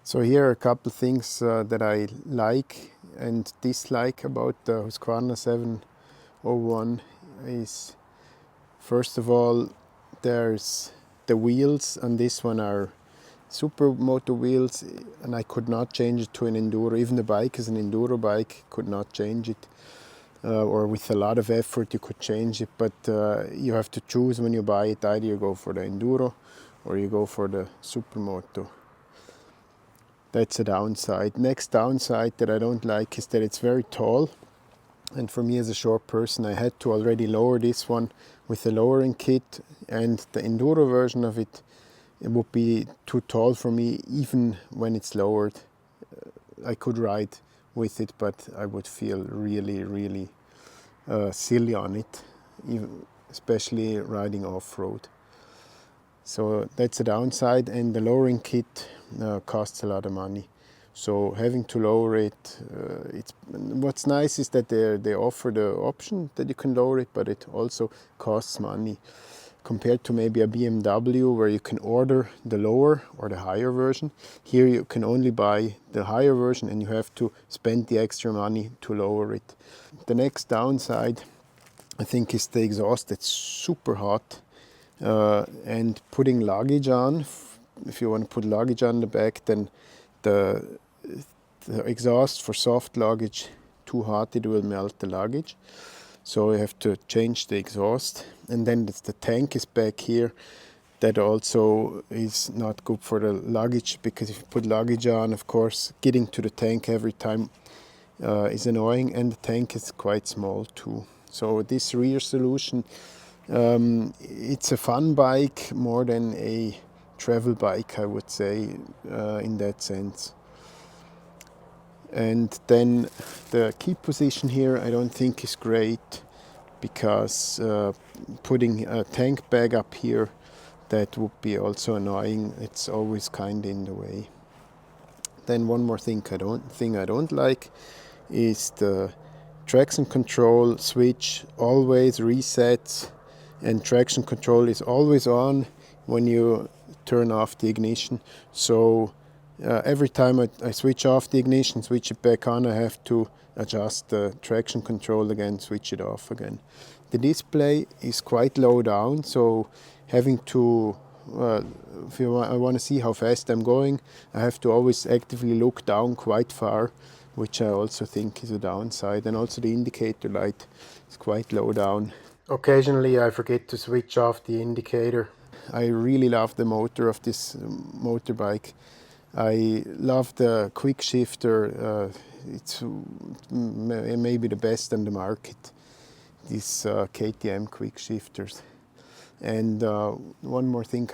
So here are a couple things that I like and dislike about the Husqvarna 701 is, first of all, there's the wheels on this one are Supermoto wheels, and I could not change it to an enduro. Even the bike is an enduro bike, could not change it. Or with a lot of effort you could change it, but you have to choose when you buy it. Either you go for the enduro or you go for the Supermoto. That's a downside. Next downside that I don't like is that it's very tall, and for me as a short person I had to already lower this one with a lowering kit, and the enduro version of it would be too tall for me. Even when it's lowered, I could ride with it, but I would feel really silly on it, especially riding off-road. So that's a downside, and the lowering kit costs a lot of money. So having to lower it, what's nice is that they offer the option that you can lower it, but it also costs money. Compared to maybe a BMW where you can order the lower or the higher version, here you can only buy the higher version and you have to spend the extra money to lower it. The next downside, I think, is the exhaust. It's super hot. And putting luggage on, if you want to put luggage on the back, then the exhaust for soft luggage, too hot, it will melt the luggage. So you have to change the exhaust. And then the tank is back here. That also is not good for the luggage, because if you put luggage on, of course, getting to the tank every time is annoying, and the tank is quite small too. So this rear solution, it's a fun bike more than a travel bike, I would say, in that sense. And then the key position here I don't think is great, because putting a tank bag up here, that would be also annoying. It's always kind of in the way. Then one more thing I don't like is the traction control switch always resets, and traction control is always on when you turn off the ignition. So every time I switch off the ignition, switch it back on, I have to adjust the traction control again, switch it off again. The display is quite low down, so having to, if I want to see how fast I'm going, I have to always actively look down quite far, which I also think is a downside. And also the indicator light is quite low down. Occasionally I forget to switch off the indicator. I really love the motor of this motorbike. I love the quick shifter. It's maybe the best on the market, these KTM quick shifters. And one more thing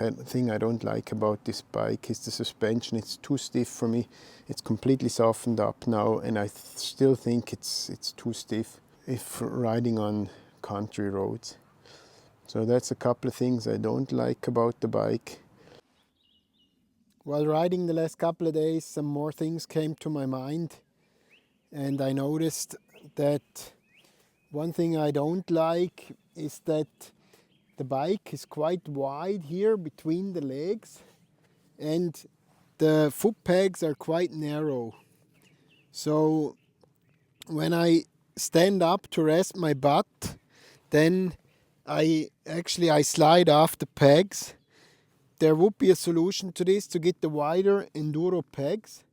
I don't like about this bike is the suspension. It's too stiff for me. It's completely softened up now, and I still think it's too stiff if riding on country roads. So that's a couple of things I don't like about the bike. While riding the last couple of days, some more things came to my mind, and I noticed that one thing I don't like is that the bike is quite wide here between the legs, and the foot pegs are quite narrow. So when I stand up to rest my butt, then I slide off the pegs. There would be a solution to this, to get the wider enduro pegs,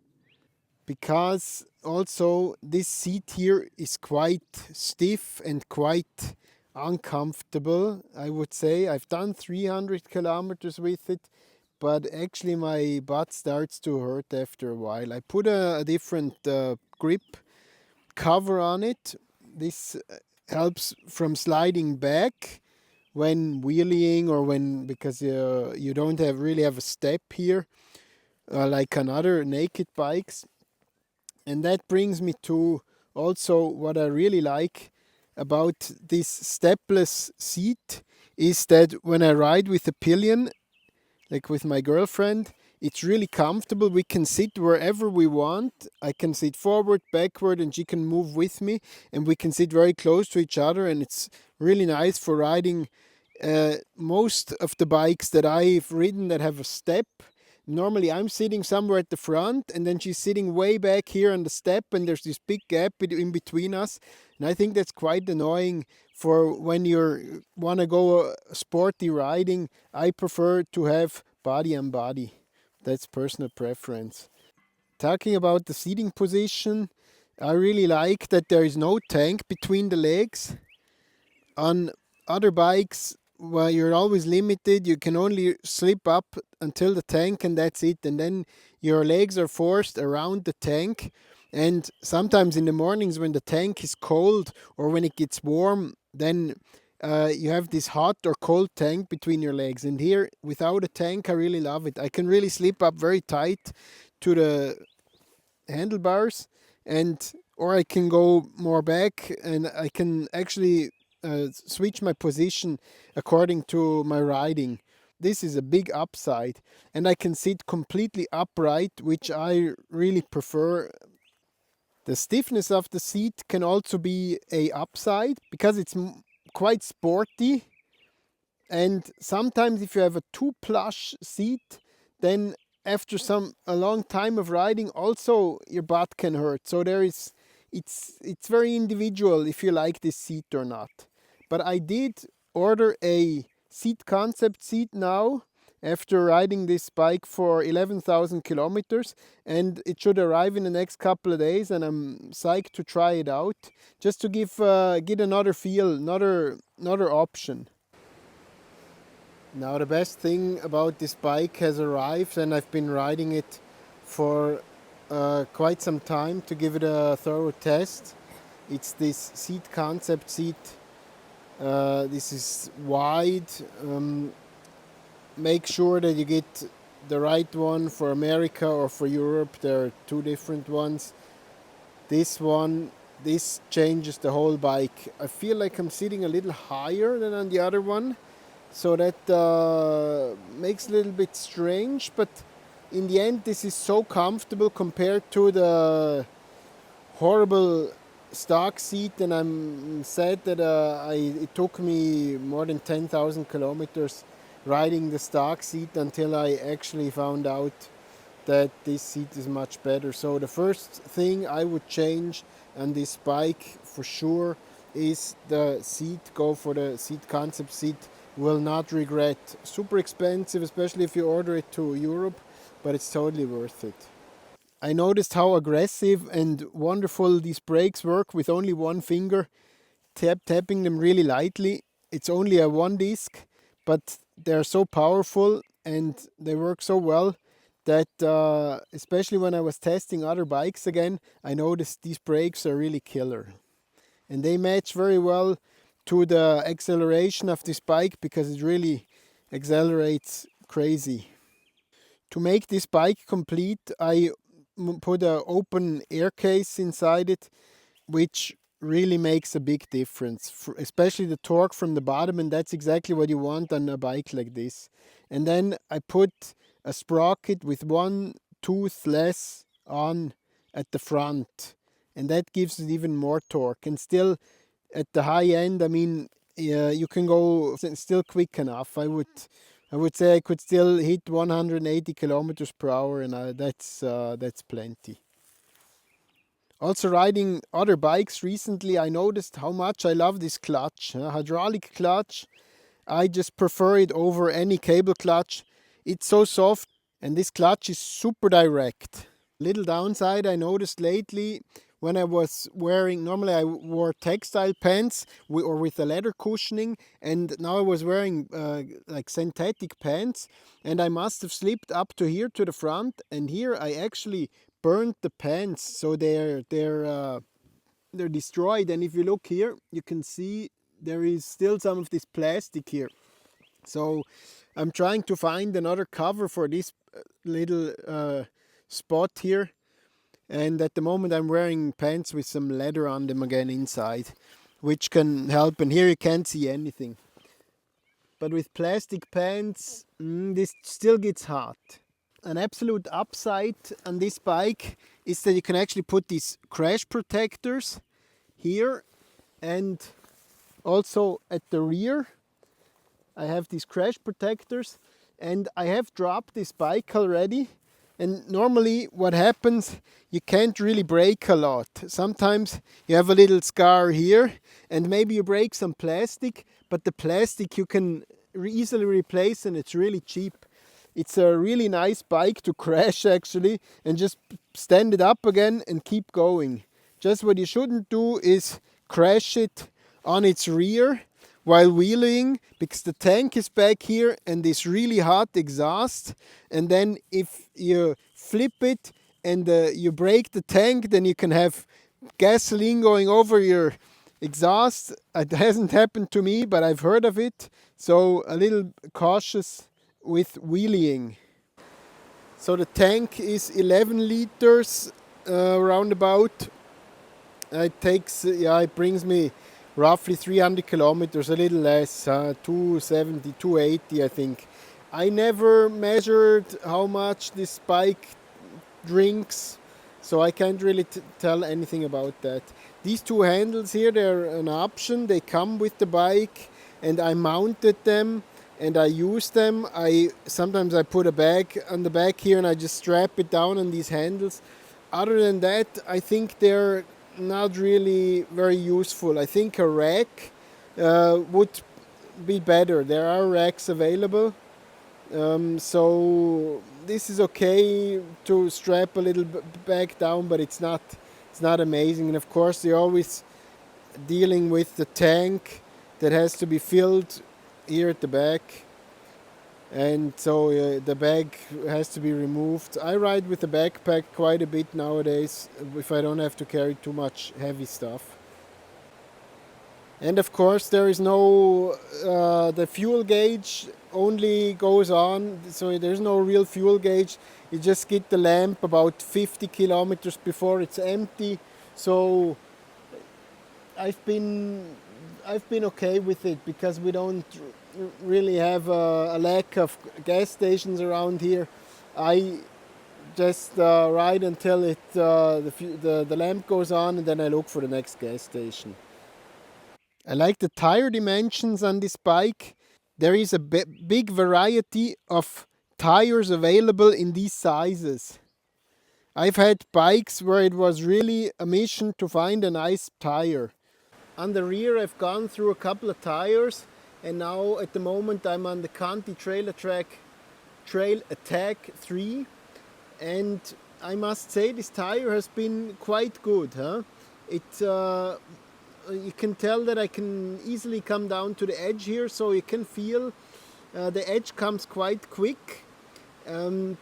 because also this seat here is quite stiff and quite uncomfortable, I would say. I've done 300 kilometers with it, but actually my butt starts to hurt after a while. I put a different grip cover on it. This helps from sliding back when wheeling, or because you don't really have a step here like on other naked bikes. And that brings me to also what I really like about this stepless seat is that when I ride with a pillion, like with my girlfriend, it's really comfortable. We can sit wherever we want. I can sit forward, backward, and she can move with me, and we can sit very close to each other, and it's really nice for riding. Most of the bikes that I've ridden that have a step, Normally I'm sitting somewhere at the front, and then she's sitting way back here on the step, and there's this big gap in between us. And I think that's quite annoying for when you want to go sporty riding. I prefer to have body on body. That's personal preference. Talking about the seating position, I really like that there is no tank between the legs. On other bikes, well, you're always limited. You can only slip up until the tank, and that's it. And then your legs are forced around the tank. And sometimes in the mornings when the tank is cold or when it gets warm, then you have this hot or cold tank between your legs. And here, without a tank, I really love it. I can really slip up very tight to the handlebars, and or I can go more back, and I can actually switch my position according to my riding. This is a big upside, and I can sit completely upright, which I really prefer. The stiffness of the seat can also be a upside because it's quite sporty, and sometimes if you have a too plush seat, then after a long time of riding, also your butt can hurt. So it's very individual if you like this seat or not. But I did order a seat concept seat now after riding this bike for 11,000 kilometers, and it should arrive in the next couple of days, and I'm psyched to try it out just to get another feel, another option. Now the best thing about this bike has arrived, and I've been riding it for quite some time to give it a thorough test. It's this seat concept seat. This is wide. Make sure that you get the right one for America or for Europe. There are two different ones. This changes the whole bike. I feel like I'm sitting a little higher than on the other one, so that makes a little bit strange, but in the end this is so comfortable compared to the horrible stock seat, and I'm sad that it took me more than 10,000 kilometers riding the stock seat until I actually found out that this seat is much better. So the first thing I would change on this bike for sure is the seat. Go for the seat concept seat. Will not regret. Super expensive, especially if you order it to Europe, but it's totally worth it. I noticed how aggressive and wonderful these brakes work with only one finger, tapping them really lightly. It's only a one disc, but they're so powerful and they work so well that especially when I was testing other bikes again, I noticed these brakes are really killer. And they match very well to the acceleration of this bike because it really accelerates crazy. To make this bike complete, I put an open air case inside it, which really makes a big difference, especially the torque from the bottom, and that's exactly what you want on a bike like this. And then I put a sprocket with one tooth less on at the front, and that gives it even more torque. And still at the high end, I mean, you can go still quick enough. I would say I could still hit 180 kilometers per hour, and that's plenty. Also riding other bikes recently, I noticed how much I love this clutch. Hydraulic clutch, I just prefer it over any cable clutch. It's so soft, and this clutch is super direct. Little downside I noticed lately when I was wearing, normally I wore textile pants or with a leather cushioning, and now I was wearing like synthetic pants, and I must have slipped up to here to the front, and here I actually burned the pants, so they're destroyed. And if you look here, you can see there is still some of this plastic here. So I'm trying to find another cover for this little spot here. And at the moment I'm wearing pants with some leather on them again inside, which can help. And here you can't see anything. But with plastic pants, this still gets hot. An absolute upside on this bike is that you can actually put these crash protectors here, and also at the rear I have these crash protectors, and I have dropped this bike already. And normally what happens, you can't really brake a lot. Sometimes you have a little scar here and maybe you break some plastic, but the plastic you can easily replace and it's really cheap. It's a really nice bike to crash actually and just stand it up again and keep going. Just what you shouldn't do is crash it on its rear while wheeling, because the tank is back here and this really hot exhaust, and then if you flip it and you break the tank, then you can have gasoline going over your exhaust. It hasn't happened to me, but I've heard of it, so a little cautious with wheeling. So the tank is 11 liters roundabout. It brings me roughly 300 kilometers, a little less, 270, 280 I think. I never measured how much this bike drinks, so I can't really tell anything about that. These two handles here, they're an option. They come with the bike and I mounted them and I use them. Sometimes I put a bag on the back here and I just strap it down on these handles. Other than that, I think they're not really very useful. I think a rack would be better. There are racks available. So this is okay to strap a little back down, but it's not amazing. And of course, you're always dealing with the tank that has to be filled here at the back, and so the bag has to be removed. I ride with a backpack quite a bit nowadays if I don't have to carry too much heavy stuff. And of course there is no, the fuel gauge only goes on, so there's no real fuel gauge. You just get the lamp about 50 kilometers before it's empty. So I've been okay with it because we don't really have a lack of gas stations around here. I just ride until the lamp goes on, and then I look for the next gas station. I like the tire dimensions on this bike. There is a big variety of tires available in these sizes. I've had bikes where it was really a mission to find a nice tire. On the rear I've gone through a couple of tires, and now at the moment I'm on the Conti Trail Attack 3, and I must say this tire has been quite good. You can tell that I can easily come down to the edge here, so you can feel the edge comes quite quick, and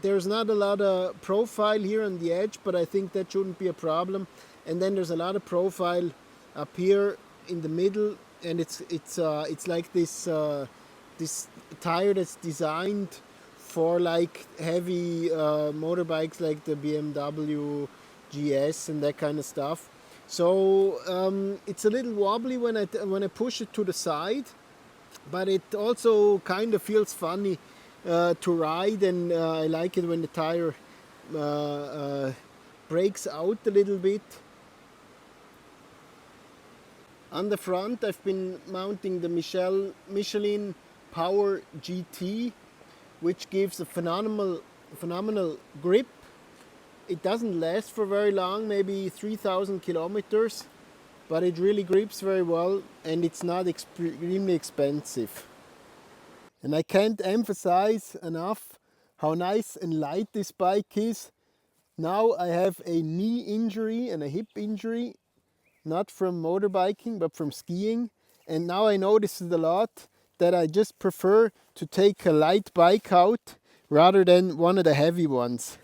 there's not a lot of profile here on the edge, but I think that shouldn't be a problem. And then there's a lot of profile up here in the middle, and it's like this tire that's designed for like heavy motorbikes like the BMW GS and that kind of stuff. So it's a little wobbly when I push it to the side, but it also kind of feels funny to ride, and I like it when the tire breaks out a little bit. On the front I've been mounting the Michelin Power GT, which gives a phenomenal grip. It doesn't last for very long, maybe 3,000 kilometers, but it really grips very well, and it's not extremely expensive. And I can't emphasize enough how nice and light this bike is. Now I have a knee injury and a hip injury, not from motorbiking but from skiing, and now I notice it a lot that I just prefer to take a light bike out rather than one of the heavy ones.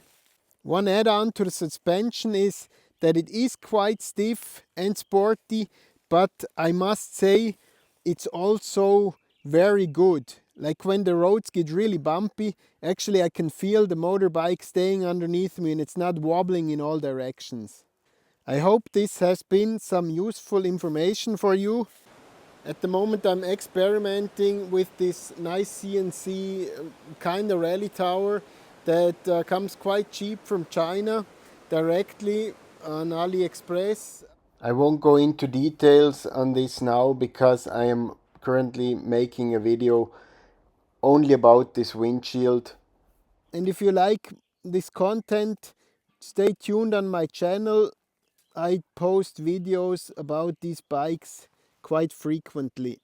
One add-on to the suspension is that it is quite stiff and sporty, but I must say it's also very good. Like when the roads get really bumpy, actually I can feel the motorbike staying underneath me and it's not wobbling in all directions. I hope this has been some useful information for you. At the moment I'm experimenting with this nice CNC kind of rally tower that comes quite cheap from China directly on AliExpress. I won't go into details on this now because I am currently making a video only about this windshield. And if you like this content, stay tuned on my channel. I post videos about these bikes quite frequently.